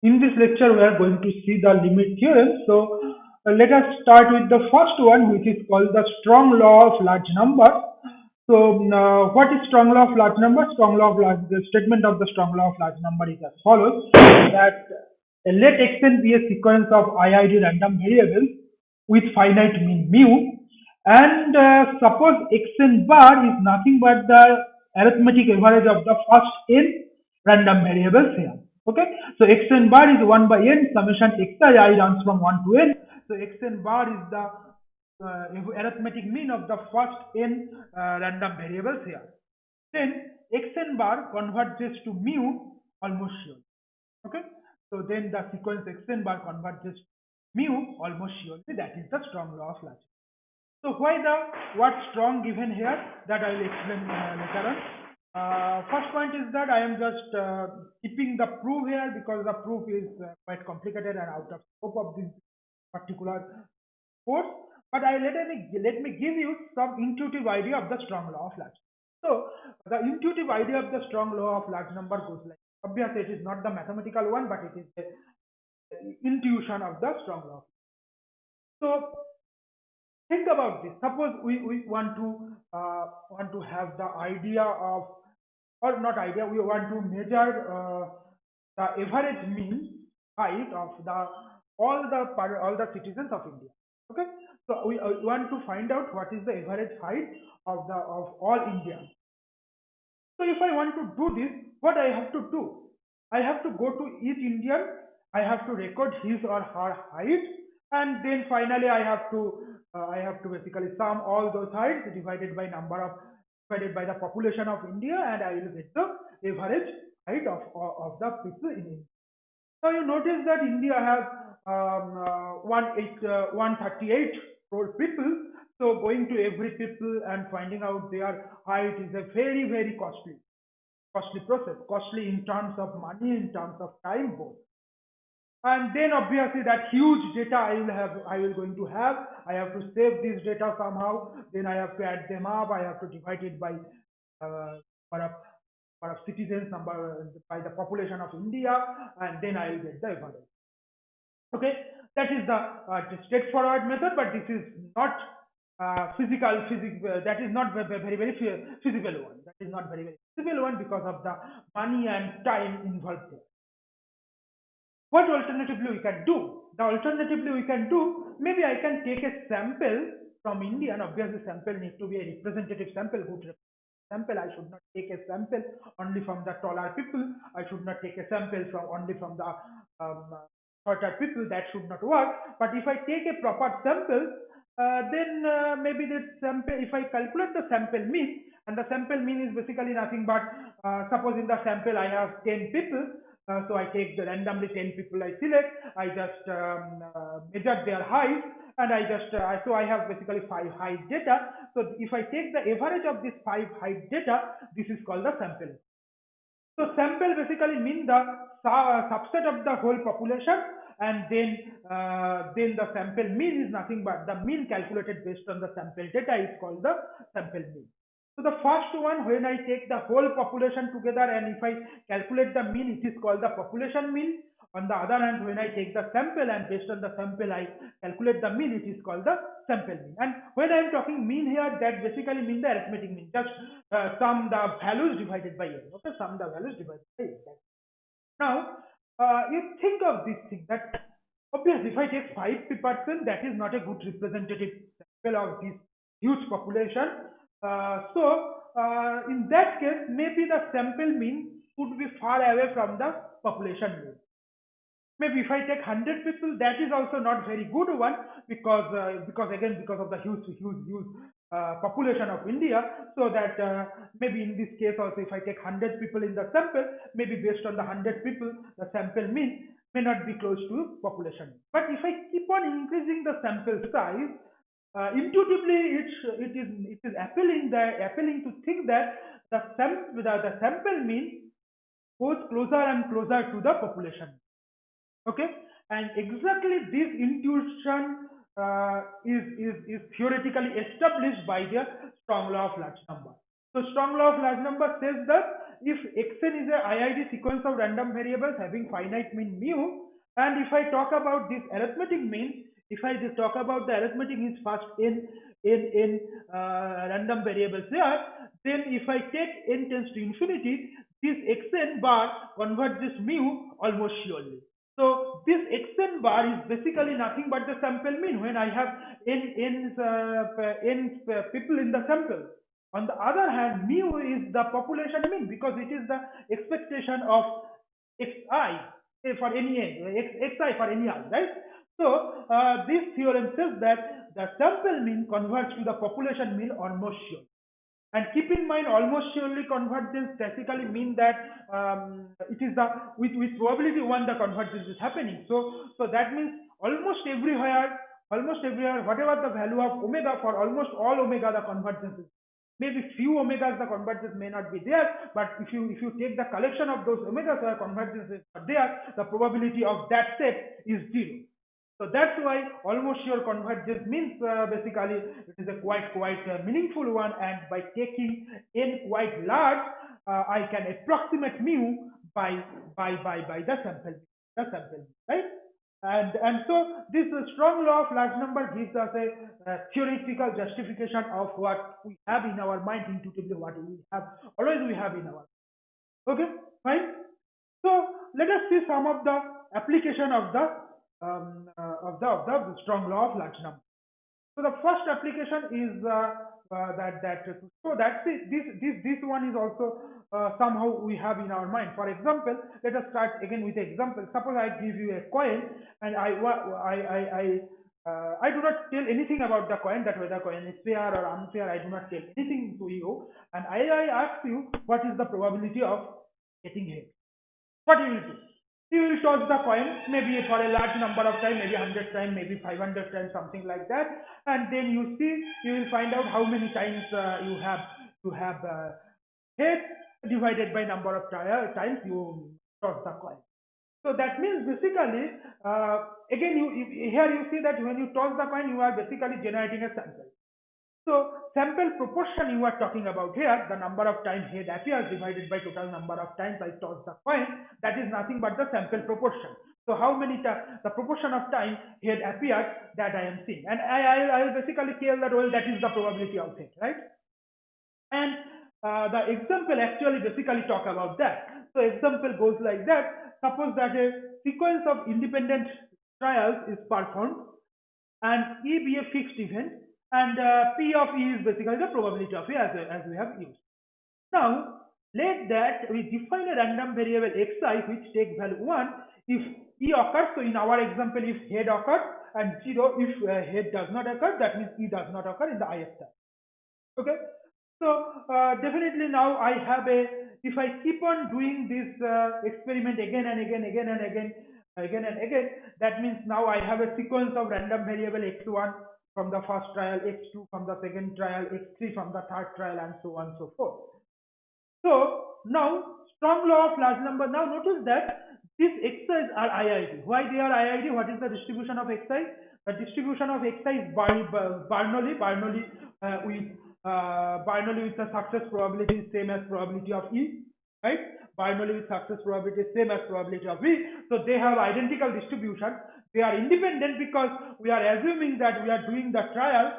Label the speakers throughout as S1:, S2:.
S1: In this lecture, we are going to see the limit theorem. So, let us start with the first one, which is called the strong law of large numbers. So, what is strong law of large number? Strong law of large, the statement of the strong law of large number is as follows: that let xn be a sequence of IID random variables with finite mean mu, and suppose xn bar is nothing but the arithmetic average of the first n random variables here. Okay, so xn bar is 1 by n summation xi I runs from 1 to n. So xn bar is the arithmetic mean of the first n random variables here. Then xn bar converges to mu almost sure. Okay, so then the sequence xn bar converges to mu almost surely. That is the strong law of Large. So why the what strong given here, that I will explain later on. First point is that I am just keeping the proof here because the proof is quite complicated and out of scope of this particular course. But let me give you some intuitive idea of the strong law of large. So the intuitive idea of the strong law of large number goes like, obviously it is not the mathematical one, but it is the intuition of the strong law. So think about this. Suppose we want to have the idea of, or not idea, we want to measure the average mean height of the all the citizens of India. Okay, so we want to find out what is the average height of all Indians. So if I want to do this, what I have to do? I have to go to each Indian, I have to record his or her height, and then finally I have to basically sum all those heights divided by divided by the population of India, and I will get the average height of the people in India. Now you notice that India has 138 crore people. So going to every people and finding out their height is a very costly process. Costly in terms of money, in terms of time both. And then obviously that huge data I will going to have. I have to save this data somehow. Then I have to add them up. I have to divide it by number of citizens, number by the population of India, and then I will get the average. Okay, that is the straightforward method, but this is not physics. That is not very feasible one. That is not very feasible one because of the money and time involved there. What alternatively we can do? The alternatively we can do, maybe I can take a sample from India, and obviously sample needs to be a representative sample, good sample. I should not take a sample only from the taller people. I should not take a sample from only from the shorter people. That should not work. But if I take a proper sample, then maybe the sample, if I calculate the sample mean, and the sample mean is basically nothing but suppose in the sample I have 10 people. So I take the randomly 10 people I select, I just measure their height, and I just, so I have basically 5 height data. So if I take the average of this 5 height data, this is called the sample. So sample basically mean the subset of the whole population, and then the sample mean is nothing but the mean calculated based on the sample data is called the sample mean. So the first one, when I take the whole population together and if I calculate the mean, it is called the population mean. On the other hand, when I take the sample and based on the sample I calculate the mean, it is called the sample mean. And when I am talking mean here, that basically means the arithmetic mean. Just sum the values divided by n. Okay, sum the values divided by n. Now, you think of this thing that obviously if I take 5%, that is not a good representative sample of this huge population. In that case, maybe the sample mean could be far away from the population mean. Maybe if I take 100 people, that is also not very good one because again because of the huge population of India. So that maybe in this case also if I take 100 people in the sample, maybe based on the 100 people, the sample mean may not be close to population. But if I keep on increasing the sample size, intuitively it is appealing to think that the sample mean goes closer and closer to the population. Okay, and exactly this intuition is theoretically established by the strong law of large number. So strong law of large number says that if xn is a IID sequence of random variables having finite mean mu, and if I talk about this arithmetic mean, if I just talk about the arithmetic means first in random variables here, then if I take n tends to infinity, this xn bar converts this mu almost surely. So this xn bar is basically nothing but the sample mean when I have n people in the sample. On the other hand, mu is the population mean because it is the expectation of xi for any n, xi for any I, right? So this theorem says that the sample mean converts to the population mean almost sure. And keep in mind, almost surely convergence basically mean that it is the with probability 1 the convergence is happening. So that means almost everywhere, whatever the value of omega, for almost all omega the convergence is. Maybe few omegas the convergence may not be there, but if you take the collection of those omegas where convergence is not there, the probability of that set is 0. So that's why almost sure convergence means basically it is a quite meaningful one, and by taking n quite large, I can approximate mu by the sample, right? And so this strong law of large number gives us a theoretical justification of what we have in our mind, intuitively what we have always we have in our mind. Okay, fine. So let us see some of the application of the strong law of large number. So the first application is so that's it. This one is also somehow we have in our mind. For example, let us start again with an example. Suppose I give you a coin and I do not tell anything about the coin, that whether coin is fair or unfair. I do not tell anything to you, and I ask you what is the probability of getting head. What you will do? You will toss the coin maybe for a large number of times, maybe 100 times, maybe 500 times, something like that, and then you will find out how many times you have head divided by number of times you toss the coin. So that means basically, again, here you see that when you toss the coin, you are basically generating a sample. So sample proportion you are talking about here, the number of times head appears divided by total number of times I toss the coin, that is nothing but the sample proportion. So how many times, the proportion of time head appears, that I am seeing, and I will basically tell that, well, that is the probability of head, right? And the example actually basically talk about that. So example goes like that. Suppose that a sequence of independent trials is performed and E be a fixed event, and P of E is basically the probability of E as we have used. Now, let that we define a random variable xi which takes value 1 if E occurs. So in our example, if head occurs, and 0 if head does not occur, that means E does not occur in the ith time. Okay. So definitely now I have if I keep on doing this experiment again and again, that means now I have a sequence of random variable x1 from the first trial, x2 from the second trial, x3 from the third trial, and so on and so forth. So now strong law of large number. Now notice that these xi's are IID. Why they are IID? What is the distribution of xi? The distribution of xi is Bernoulli with the success probability is same as probability of E, right? Bernoulli with success probability is same as probability of E. So they have identical distribution. They are independent because we are assuming that we are doing the trial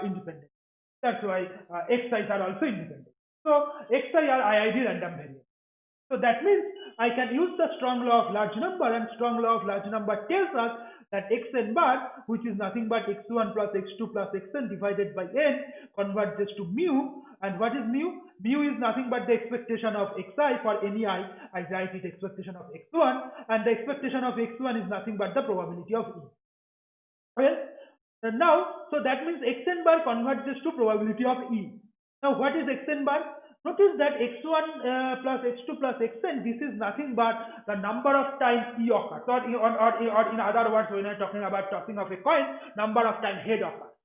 S1: independent. That's why xi's are also independent. So xi are IID random variables. So that means I can use the strong law of large number, and strong law of large number tells us that xn bar, which is nothing but x1 plus x2 plus xn divided by n, converges to mu. And what is mu? Mu is nothing but the expectation of xi for any I write it expectation of x1, and the expectation of x1 is nothing but the probability of E. Well, now, so that means xn bar converges to probability of E. Now, what is xn bar? Notice that x1 plus x2 plus xn, this is nothing but the number of times E occurs, or in other words, when I'm talking about tossing of a coin, number of times head occurs.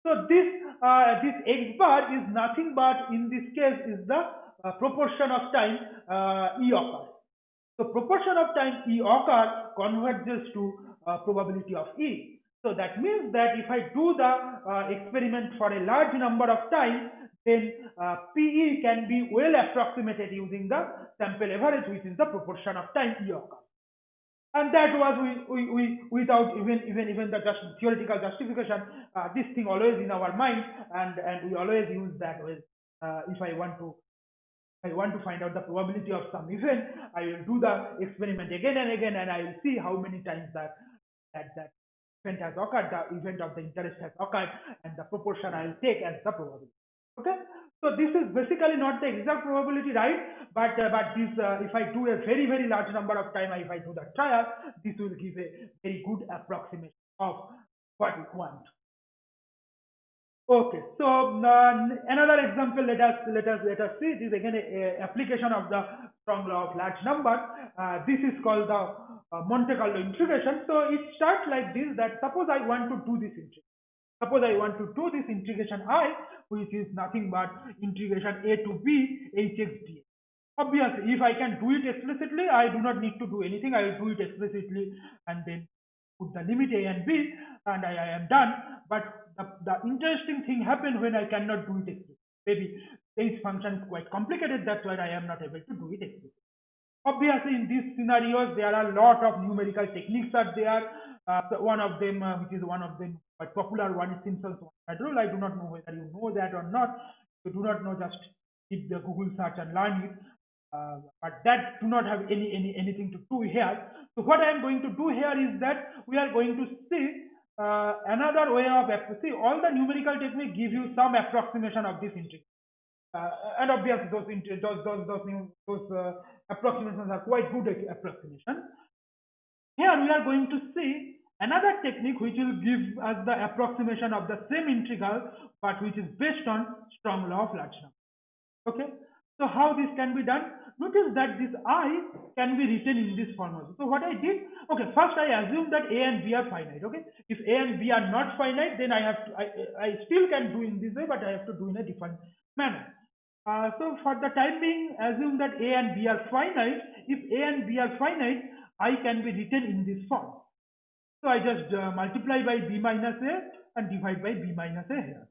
S1: So this x bar is nothing but, in this case, is the proportion of time E occurs. So proportion of time E occurs converges to probability of E. So that means that if I do the experiment for a large number of times, then PE can be well approximated using the sample average, which is the proportion of time E occurs. And that was we without even the just theoretical justification. This thing always in our mind, and we always use that with if I want to find out the probability of some event, I will do the experiment again and again, and I will see how many times that event has occurred, the event of the interest has occurred, and the proportion I will take as the probability. Okay, so this is basically not the exact probability, right? But this if I do a very large number of time, if I do the trial, this will give a very good approximation of what we want. Okay, so another example, let us see. This is again a application of the strong law of large number. This is called the Monte Carlo integration. So it starts like this: that suppose I want to do this integration. Suppose I want to do this integration I, which is nothing but integration a to b hx dx. Obviously, if I can do it explicitly, I do not need to do anything. I will do it explicitly and then put the limit a and b, and I am done. But the interesting thing happens when I cannot do it explicitly. Maybe this function is quite complicated, that's why I am not able to do it explicitly. Obviously, in these scenarios, there are a lot of numerical techniques are there. So one of them, which is one of them quite popular one, is Simpson's one-side rule. I do not know whether you know that or not. If you do not know, just hit the Google search and learn it. But that do not have anything to do here. So what I am going to do here is that we are going to see another way of see all the numerical technique give you some approximation of this integral. And obviously those approximations are quite good approximations. Here we are going to see another technique which will give us the approximation of the same integral, but which is based on strong law of large number. Okay, so how this can be done? Notice that this I can be written in this form also. So what I did, okay, first I assume that A and B are finite. Okay, if A and B are not finite, then I still can do in this way, but I have to do in a different manner. So for the time being, assume that A and B are finite. If A and B are finite, I can be written in this form. So I just multiply by B minus A and divide by B minus A here.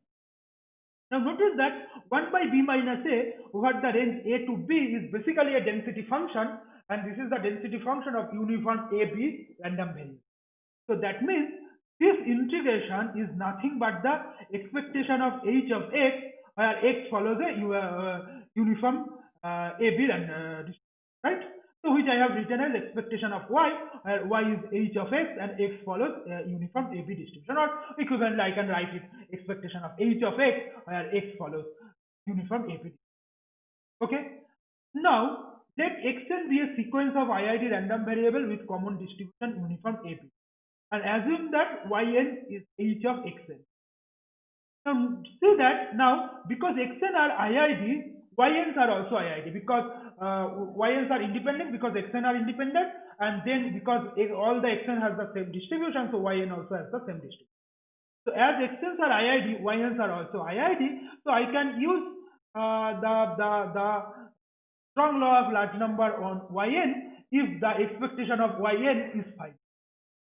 S1: Now notice that 1 by B minus A over the range A to B is basically a density function, and this is the density function of uniform AB random variable. So that means this integration is nothing but the expectation of h of x, where x follows a uniform AB random, right? So which I have written as expectation of y, where y is h of x and x follows uniform AB distribution, or equivalently I can write it expectation of h of x, where x follows uniform AB. Okay. Now let xn be a sequence of IID random variable with common distribution uniform AB, and assume that yn is h of xn. Now see that now because xn are IID, yns are also IID, because yns are independent because xn are independent, and then because all the xn has the same distribution, so yn also has the same distribution. So as xn's are IID, yns are also IID, so I can use the strong law of large number on yn if the expectation of yn is finite.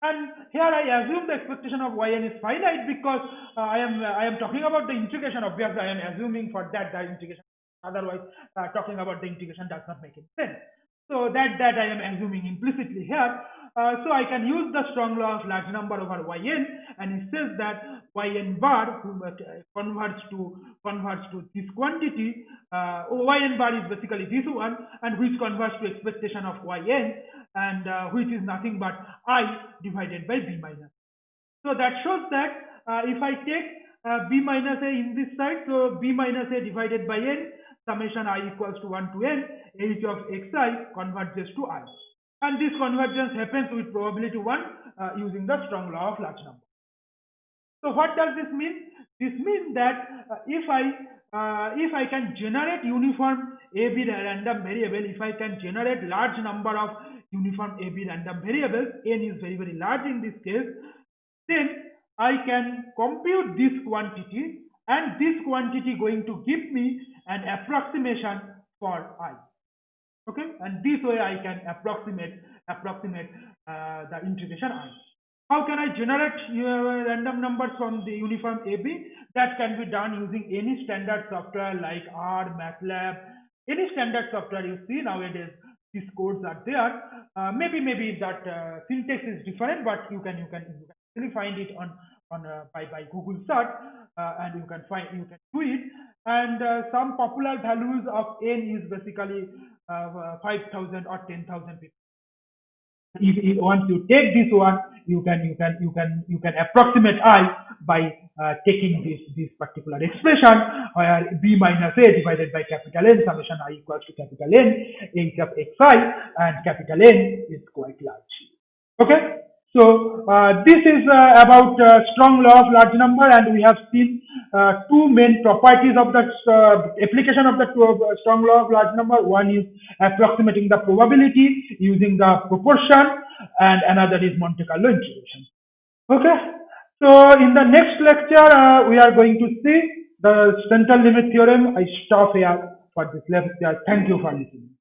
S1: And here I assume the expectation of yn is finite because I am talking about the integration. Obviously, I am assuming for that the integration. Otherwise, talking about the integration does not make any sense. So that I am assuming implicitly here. So I can use the strong law of large number over yn, and it says that yn bar converts to this quantity. Yn bar is basically this one, and which converts to expectation of yn, and which is nothing but I divided by b minus. So that shows that if I take b minus a in this side, so b minus a divided by n, summation I equals to 1 to n, h of xi converges to I. And this convergence happens with probability 1 using the strong law of large number. So what does this mean? This means that if I can generate uniform AB random variable, if I can generate large number of uniform AB random variables, n is very large in this case, then I can compute this quantity, and this quantity going to give me an approximation for I. Okay, and this way I can approximate the integration I. How can I generate random numbers from the uniform AB? That can be done using any standard software like R, MATLAB, any standard software you see nowadays. These codes are there. Maybe that syntax is different, but you can really find it on by Google search, and you can do it. And some popular values of n is basically 5,000 or 10,000 people. If once you take this one, you can approximate I by taking this particular expression where b minus a divided by capital N summation I equals to capital N h of xi, and capital N is quite large. Okay, so this is about strong law of large number, and we have seen two main properties of the application of the strong law of large number. One is approximating the probability using the proportion, and another is Monte Carlo integration. Okay, so in the next lecture, we are going to see the central limit theorem. I stop here for this lecture. Thank you for listening.